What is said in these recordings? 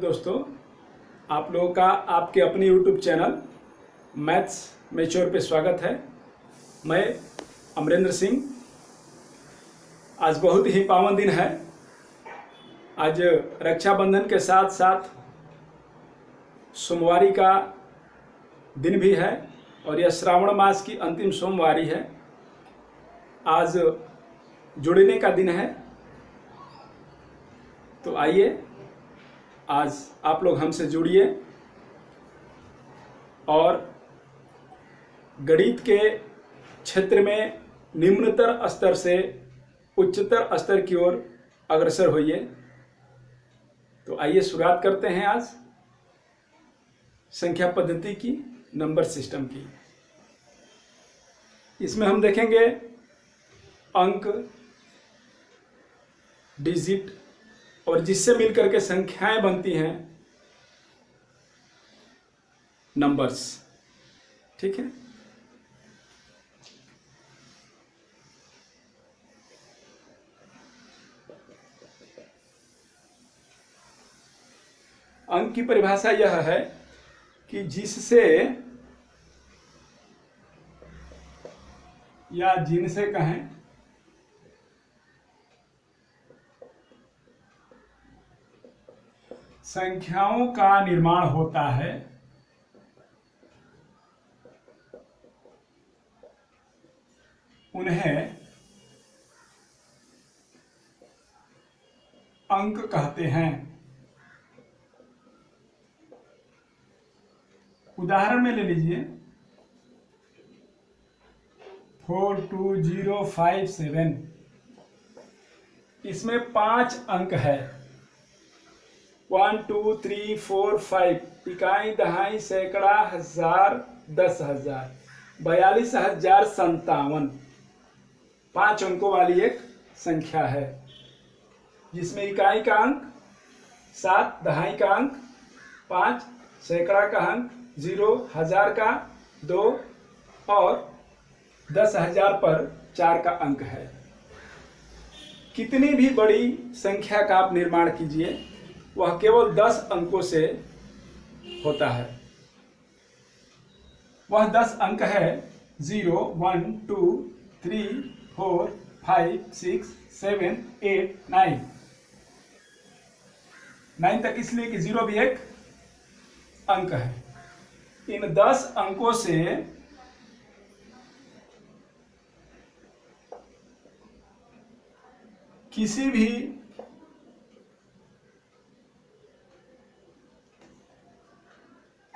दोस्तों, आप लोगों का आपके अपने यूट्यूब चैनल मैथ्स मैच्योर पे स्वागत है। मैं अमरेंद्र सिंह। आज बहुत ही पावन दिन है। आज रक्षाबंधन के साथ साथ सोमवारी का दिन भी है और यह श्रावण मास की अंतिम सोमवारी है। आज जुड़ने का दिन है, तो आइए आज आप लोग हमसे जुड़िए और गणित के क्षेत्र में निम्नतर स्तर से उच्चतर स्तर की ओर अग्रसर होइए। तो आइए शुरुआत करते हैं आज संख्या पद्धति की, नंबर सिस्टम की। इसमें हम देखेंगे अंक, डिजिट और जिससे मिलकर के संख्याएं बनती हैं, नंबर्स। ठीक है। अंक की परिभाषा यह है कि जिससे या जिनसे कहें संख्याओं का निर्माण होता है, उन्हें अंक कहते हैं। उदाहरण में ले लीजिए 42057। इसमें 5 अंक है। 1 2 3 4 5 इकाई, दहाई, सैकड़ा, हजार, 10,000, 42,057। 5 अंकों वाली एक संख्या है जिसमें इकाई का अंक 7, दहाई का अंक 5, सैकड़ा का अंक 0, हजार का 2 और 10,000 पर 4 का अंक है। कितनी भी बड़ी संख्या का आप निर्माण कीजिए, वह केवल 10 अंकों से होता है। वह 10 अंक है 0 1 2 3 4 5 6 7 8 9। 9 तक इसलिए कि 0 भी एक अंक है। इन 10 अंकों से किसी भी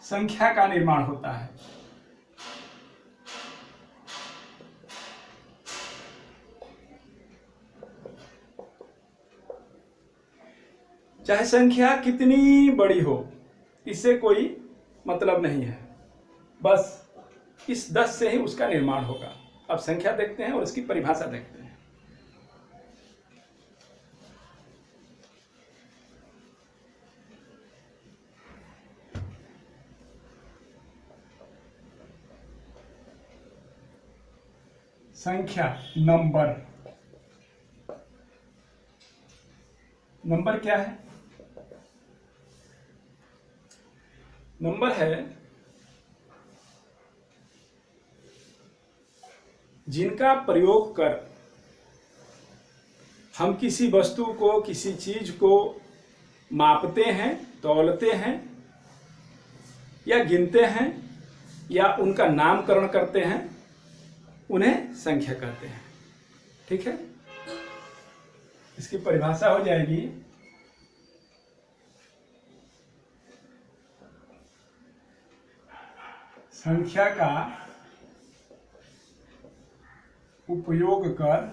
संख्या का निर्माण होता है। चाहे संख्या कितनी बड़ी हो, इससे कोई मतलब नहीं है, बस इस 10 से ही उसका निर्माण होगा। अब संख्या देखते हैं और इसकी परिभाषा देखते हैं। संख्या, नंबर। नंबर क्या है? नंबर है जिनका प्रयोग कर हम किसी वस्तु को, किसी चीज को मापते हैं, तौलते हैं या गिनते हैं या उनका नामकरण करते हैं, उन्हें संख्या कहते हैं। ठीक है। इसकी परिभाषा हो जाएगी संख्या का उपयोग कर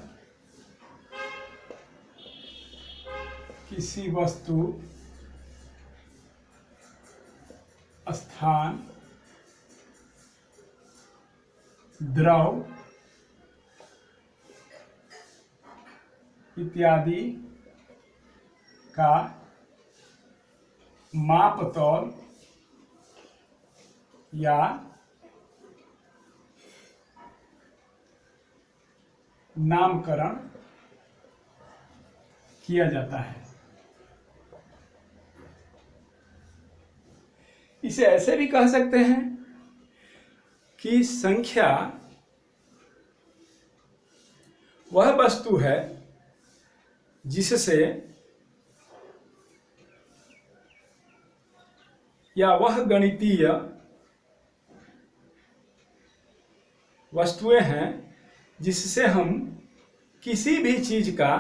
किसी वस्तु, स्थान, द्रव इत्यादि का माप तौल या नामकरण किया जाता है। इसे ऐसे भी कह सकते हैं कि संख्या वह वस्तु है जिससे या वह गणितीय वस्तुएं हैं जिससे हम किसी भी चीज का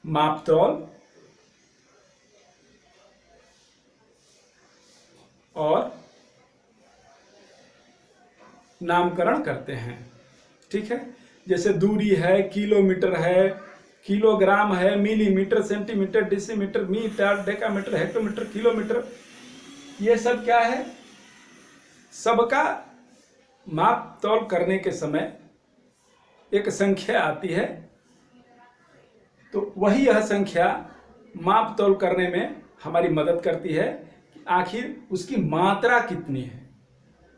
मापतौल और नामकरण करते हैं। ठीक है, जैसे दूरी है, किलोमीटर है, किलोग्राम है, millimetre, centimetre, decimetre, metre, decametre, hectometre, kilometre, ये सब क्या है? सबका माप तौल करने के समय एक संख्या आती है, तो वही यह संख्या माप तौल करने में हमारी मदद करती है कि आखिर उसकी मात्रा कितनी है,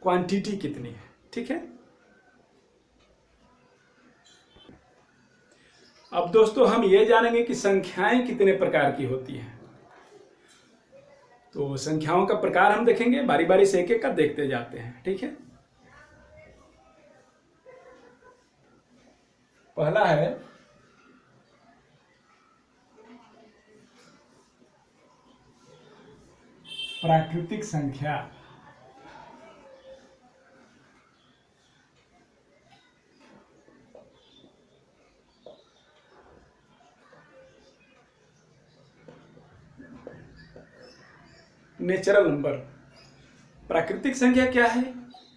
क्वांटिटी कितनी है। ठीक है, अब दोस्तों हम ये जानेंगे कि संख्याएं कितने प्रकार की होती हैं। तो संख्याओं का प्रकार हम देखेंगे, बारी बारी से एक एक का देखते जाते हैं। ठीक है, पहला है प्राकृतिक संख्या। Natural number. प्राकृतिक संख्या क्या है?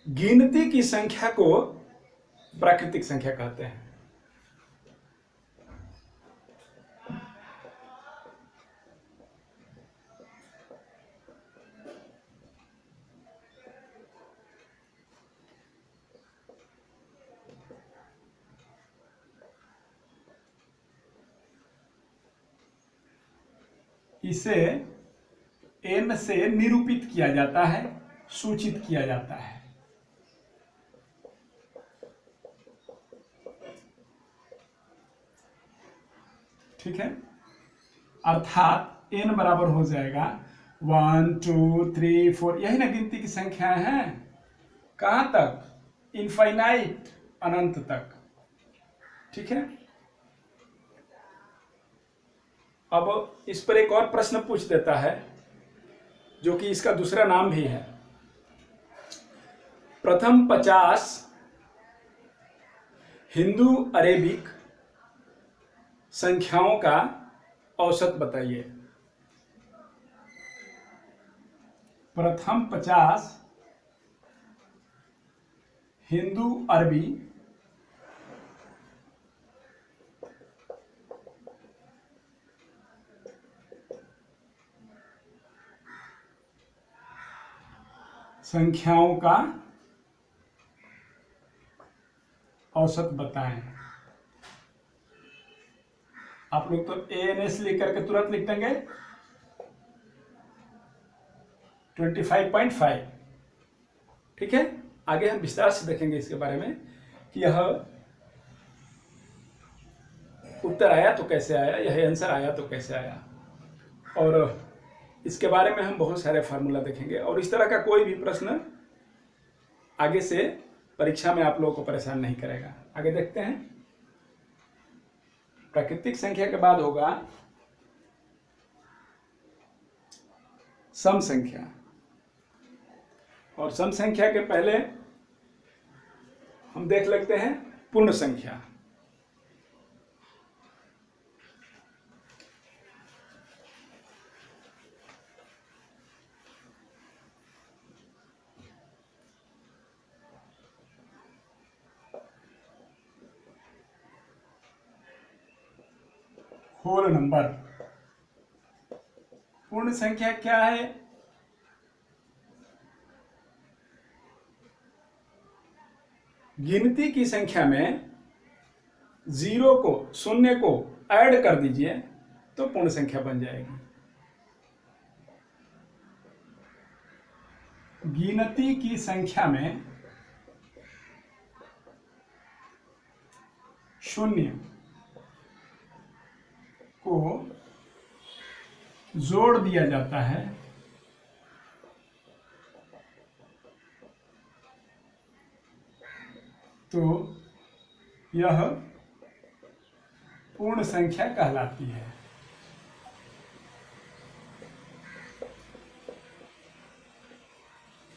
गिनती की संख्या को प्राकृतिक संख्या कहते हैं। इसे n से निरूपित किया जाता है, सूचित किया जाता है। ठीक है, अर्थात n बराबर हो जाएगा 1 2 3 4, यही ना गिनती की संख्या है। कहां तक? इनफाइनाइट, अनंत तक। ठीक है, अब इस पर एक और प्रश्न पूछ देता है, जो कि इसका दूसरा नाम भी है। प्रथम 50 हिंदू अरेबिक संख्याओं का औसत बताइए। प्रथम 50 हिंदू अरबी संख्याओं का औसत बताएं। आप लोग तो ANS लिख करके तुरंत लिख देंगे 25.5। ठीक है, आगे हम विस्तार से देखेंगे इसके बारे में कि यह उत्तर आया तो कैसे आया, यह आंसर आया तो कैसे आया, और इसके बारे में हम बहुत सारे फार्मूला देखेंगे। और इस तरह का कोई भी प्रश्न आगे से परीक्षा में आप लोगों को परेशान नहीं करेगा। आगे देखते हैं। प्राकृतिक संख्या के बाद होगा सम संख्या, और सम संख्या के पहले हम देख लेते हैं पूर्ण संख्या। Whole number. पूर्ण संख्या क्या है? गिनती की संख्या में जीरो को, शून्य को ऐड कर दीजिए तो पूर्ण संख्या बन जाएगी। गिनती की संख्या में शून्य को जोड़ दिया जाता है तो यह पूर्ण संख्या कहलाती है।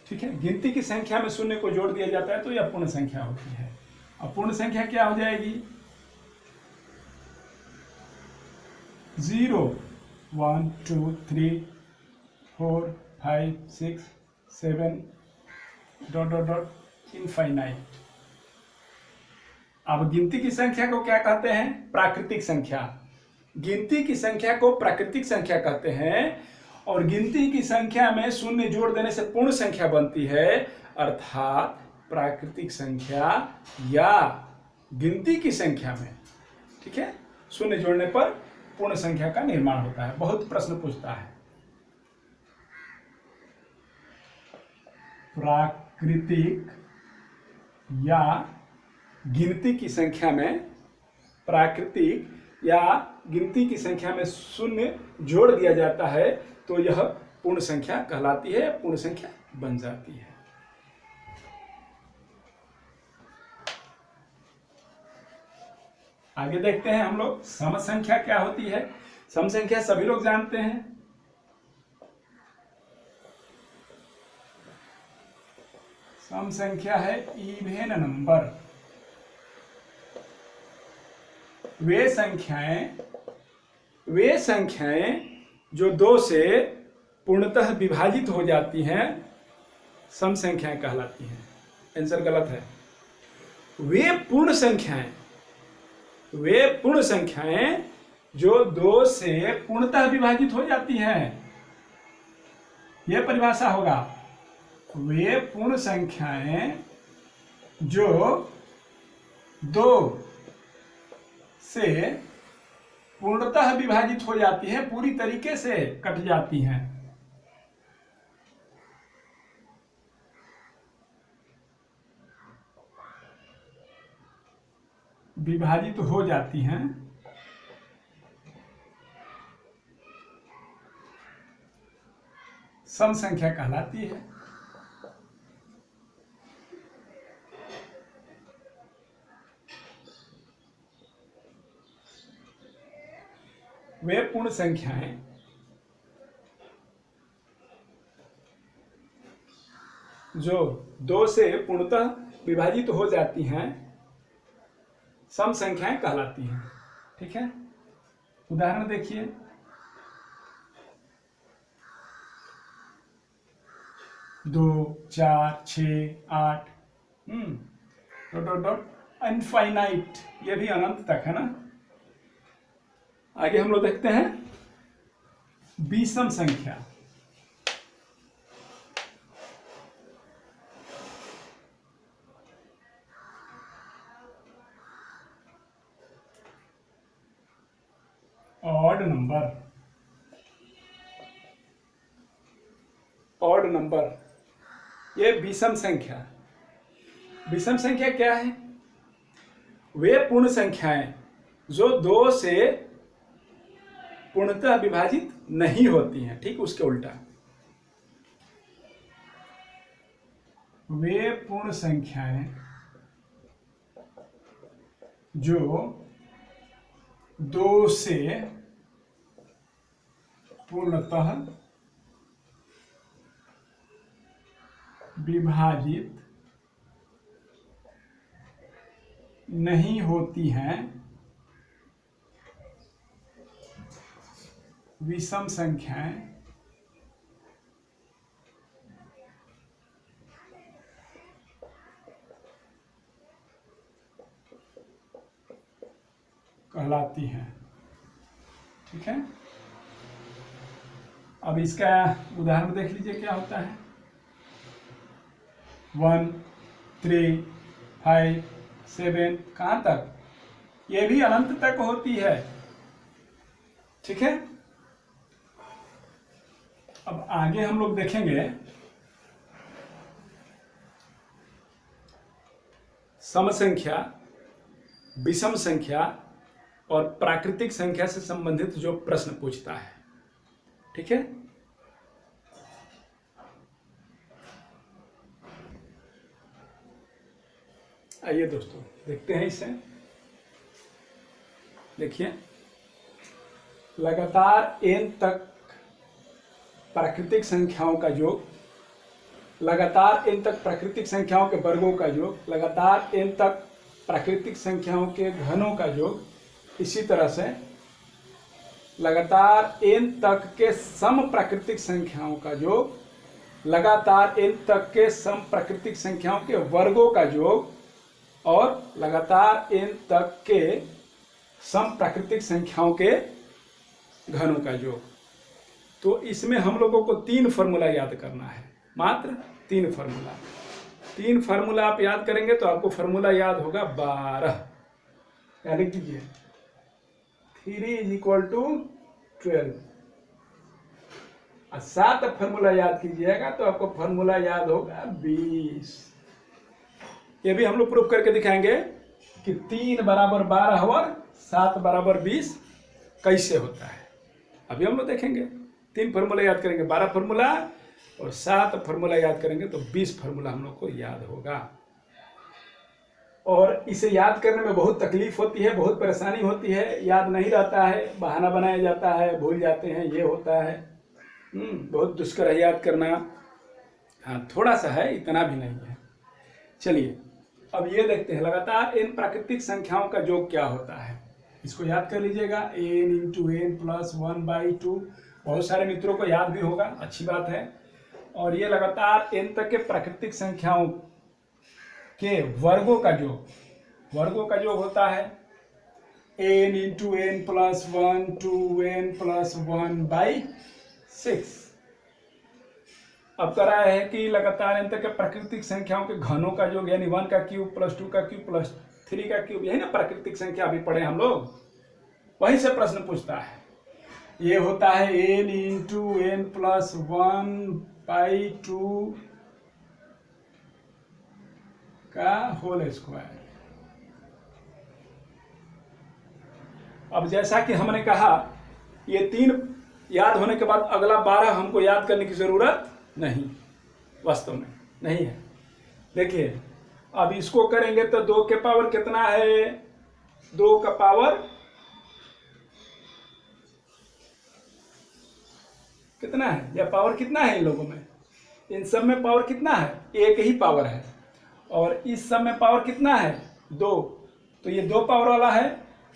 ठीक है, गिनती की संख्या में शून्य को जोड़ दिया जाता है तो यह पूर्ण संख्या होती है। अब पूर्ण संख्या क्या हो जाएगी? 0 1 2 3 4 5 6 7 ... इनफाइनाइट। अब गिनती की संख्या को क्या कहते हैं? प्राकृतिक संख्या। गिनती की संख्या को प्राकृतिक संख्या कहते हैं और गिनती की संख्या में शून्य जोड़ देने से पूर्ण संख्या बनती है, अर्थात प्राकृतिक संख्या या गिनती की संख्या में, ठीक है, शून्य जोड़ने पर पूर्ण संख्या का निर्माण होता है। बहुत प्रश्न पूछता है। प्राकृतिक या गिनती की संख्या में, प्राकृतिक या गिनती की संख्या में शून्य जोड़ दिया जाता है तो यह पूर्ण संख्या कहलाती है, पूर्ण संख्या बन जाती है। आगे देखते हैं हम लोग सम संख्या क्या होती है। सम संख्या सभी लोग जानते हैं। सम संख्या है इवेन नंबर। वे संख्याएं जो 2 से पूर्णतः विभाजित हो जाती हैं सम संख्याएं कहलाती हैं। आंसर गलत है। वे पूर्ण संख्याएं जो 2 से पूर्णतः विभाजित हो जाती हैं, यह परिभाषा होगा। वे पूर्ण संख्याएं जो 2 से पूर्णतः विभाजित हो जाती है, पूरी तरीके से कट जाती हैं। विभाजित हो जाती हैं सम संख्या कहलाती है। वे पूर्ण संख्याएं जो 2 से पूर्णतः विभाजित हो जाती हैं सम संख्याएं कहलाती हैं। ठीक है, उदाहरण देखिए। 2 4 6 8 इनफाइनाइट, ये भी अनंत तक है ना। आगे हम लोग देखते हैं विषम संख्या। ऑड नंबर, ये विषम संख्या। विषम संख्या क्या है? वे पूर्ण संख्याएं जो 2 से पूर्णतः विभाजित नहीं होती हैं, ठीक उसके उल्टा। वे पूर्ण संख्याएं जो 2 से पूर्णतः विभाजित नहीं होती हैं, विषम संख्याएं कहलाती हैं। ठीक है, अब इसका उदाहरण देख लीजिए क्या होता है। 1 3 5 7, कहां तक? ये भी अनंत तक होती है। ठीक है, अब आगे हम लोग देखेंगे सम संख्या, विषम संख्या और प्राकृतिक संख्या से संबंधित जो प्रश्न पूछता है। ठीक है। आइए दोस्तों देखते हैं इसे। देखिए, लगातार n तक प्राकृतिक संख्याओं का योग, लगातार n तक प्राकृतिक संख्याओं के वर्गों का योग, लगातार n तक प्राकृतिक संख्याओं के घनों का योग, इसी तरह से लगातार n तक के सम प्राकृतिक संख्याओं का योग, लगातार n तक के सम प्राकृतिक संख्याओं के वर्गों का योग और लगातार n तक के सम प्राकृतिक संख्याओं के घनों का योग। तो इसमें हम लोगों को 3 फॉर्मूला याद करना है, मात्र 3 फॉर्मूला। 3 फार्मूला आप याद करेंगे तो आपको फार्मूला याद होगा 12। याद कीजिए 3 = 12। 7 फार्मूला याद कीजिएगा तो आपको फार्मूला याद होगा 20। ये भी हम लोग प्रूफ करके दिखाएंगे कि 3 = 12 और 7 = 20 कैसे होता है। अभी हम लोग देखेंगे। 3 फार्मूला याद करेंगे, 12 फार्मूला, और 7 फार्मूला याद करेंगे तो 20 फार्मूला हम लोग को याद होगा। और इसे याद करने में बहुत तकलीफ होती है, बहुत परेशानी होती है, याद नहीं रहता है, बहाना बनाया जाता है, भूल जाते हैं, ये होता है। बहुत दुष्कर है याद करना। हाँ, थोड़ा सा है, इतना भी नहीं है। चलिए अब ये देखते हैं, लगातार n प्राकृतिक संख्याओं का योग क्या होता है। इसको याद कर लीजिएगा, n × n + 1/2। बहुत सारे मित्रों को याद भी होगा, अच्छी बात है। और ये लगातार n तक के प्राकृतिक संख्याओं के वर्गों का योग, वर्गों का योग होता है n × n + 1 2n + 1/6। अब करा है कि लगातार n तक के प्राकृतिक संख्याओं के घनों का योग, यानी 1 का क्यूब + 2 का क्यूब + 3 का क्यूब, यही ना प्राकृतिक संख्या अभी पढ़े हम लोग, वहीं से प्रश्न पूछता है। ये होता है n × n + 1/2 का होल स्क्वायर। अब जैसा कि हमने कहा, ये 3 याद होने के बाद अगला 12 हमको याद करने की जरूरत नहीं, वास्तव में नहीं है। देखिए अब इसको करेंगे तो 2 के पावर कितना है, 2 का पावर कितना है, या पावर कितना है इन लोगों में, इन सब में पावर कितना है, 1 ही पावर है। और इस सब में पावर कितना है, 2। तो ये 2 पावर वाला है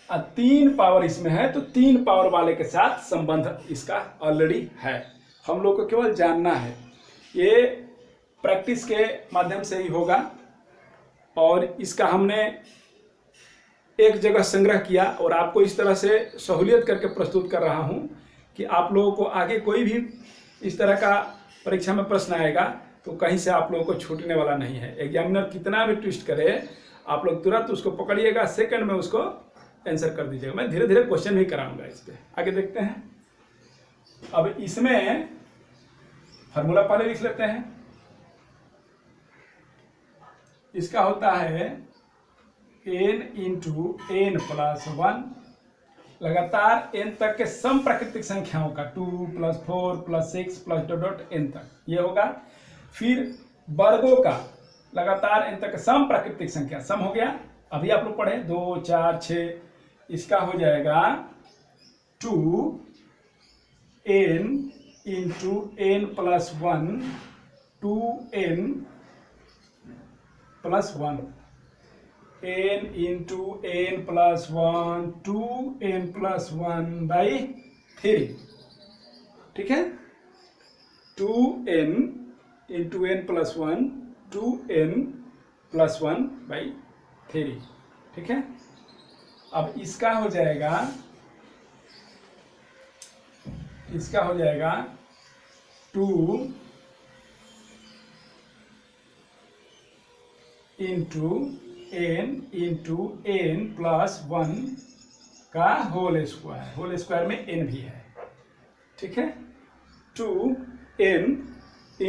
और 3 पावर इसमें है, तो 3 पावर वाले के साथ संबंध इसका ऑलरेडी है। हम लोग को केवल जानना है, ये प्रैक्टिस के माध्यम से ही होगा। और इसका हमने एक जगह संग्रह किया और आपको इस तरह से सहूलियत करके प्रस्तुत कर रहा हूं कि आप लोगों को आगे कोई भी इस तरह का परीक्षा में प्रश्न आएगा तो कहीं से आप लोगों को छूटने वाला नहीं है। एग्जामिनर कितना भी ट्विस्ट करे, आप लोग तुरंत उसको पकड़िएगा, सेकंड में उसको आंसर कर दीजिएगा। मैं धीरे धीरे क्वेश्चन भी कराऊंगा इस पर। आगे देखते हैं। अब इसमें फार्मूला पहले लिख लेते हैं। इसका होता है n × n + 1, लगातार n तक के सम प्राकृतिक संख्याओं का 2 + 4 + 6 + n तक, ये होगा। फिर वर्गों का लगातार n तक के सम प्राकृतिक संख्या, सम हो गया, अभी आप लोग पढ़े 2 4 6, इसका हो जाएगा 2n × n + 1 2n + 1, n × n + 1 2n + 1/3। ठीक है, 2n × n + 1 2n + 1/3। ठीक है, अब इसका हो जाएगा 2 × n × n + 1 का होल स्क्वायर, होल स्क्वायर में n भी है। ठीक है, 2n ×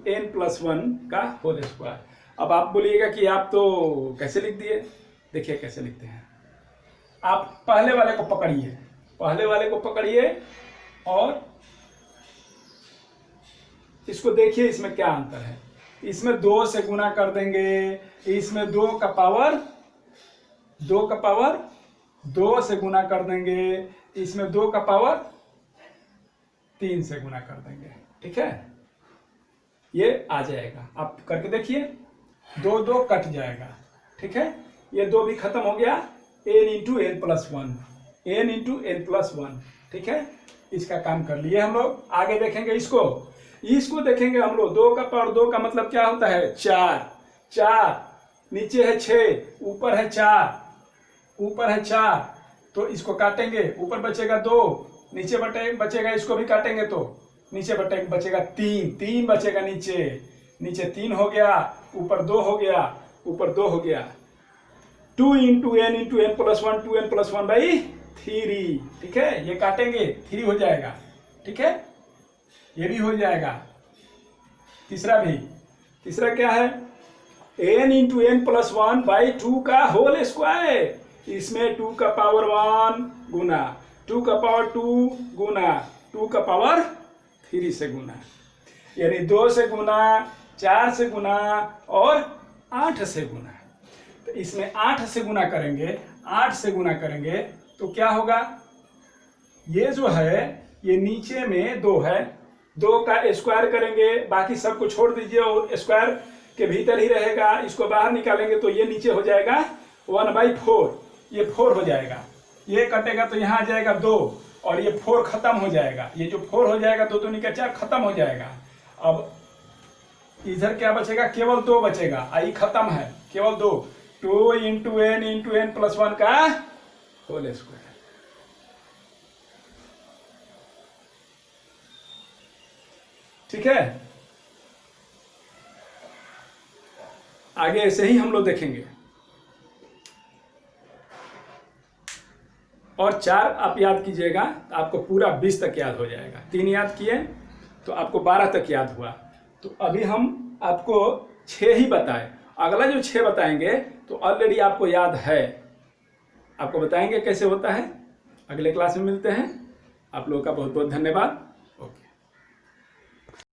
n + 1 का होल स्क्वायर। अब आप बोलिएगा कि आप तो कैसे लिख दिए। देखिए कैसे लिखते हैं। आप पहले वाले को पकड़िए, पहले वाले को पकड़िए और इसको देखिए इसमें क्या अंतर है। इसमें 2 से गुना कर देंगे, इसमें 2 का पावर 2 से गुना कर देंगे, इसमें 2 का पावर 3 से गुना कर देंगे। ठीक है, ये आ जाएगा। आप करके देखिए, 2 2 कट जाएगा। ठीक है, ये 2 भी खत्म हो गया। n into N plus one, n into N plus one. ठीक है, इसका काम कर लिए हम लोग। आगे देखेंगे इसको देखेंगे हम लोग। 2 का पावर 2 का मतलब क्या होता है? 4। नीचे है 6, ऊपर है 4, तो इसको काटेंगे, ऊपर बचेगा 2, नीचे बचेगा, इसको भी काटेंगे तो नीचे बचेगा 3 बचेगा, नीचे 3 हो गया, ऊपर 2 हो गया, 2 into N plus one, 2n plus one by 3। ठीक है, ये काटेंगे 3 हो जाएगा। ठीक है, ये भी हो जाएगा। तीसरा क्या है? n into N plus one by 2 का होल स्क्वायर। इसमें 2 का पावर 1 गुना 2 का पावर 2 गुना 2 का पावर 3 से गुना, यानी 2 से गुना, 4 से गुना और 8 से गुना। तो इसमें 8 से गुना करेंगे तो क्या होगा? ये जो है ये नीचे में 2 है, 2 का स्क्वायर करेंगे, बाकी सब को छोड़ दीजिए और स्क्वायर के भीतर ही रहेगा। इसको बाहर निकालेंगे तो ये नीचे हो जाएगा 1/4, ये 4 हो जाएगा। ये कटेगा तो यहाँ आ जाएगा 2 और ये 4 खत्म हो जाएगा। ये जो 4 हो जाएगा 2 दूनी का 4 खत्म हो जाएगा। अब इधर क्या बचेगा? केवल 2 बचेगा। आई खत्म है, केवल 2। 2 इंटू एन प्लस वन का होल स्क्वायर। ठीक है, आगे ऐसे ही हम लोग देखेंगे। और 4 आप याद कीजिएगा तो आपको पूरा 20 तक याद हो जाएगा। 3 याद किए तो आपको 12 तक याद हुआ। तो अभी हम आपको 6 ही बताए, अगला जो 6 बताएंगे तो ऑलरेडी आपको याद है। आपको बताएंगे कैसे होता है। अगले क्लास में मिलते हैं। आप लोगों का बहुत बहुत धन्यवाद।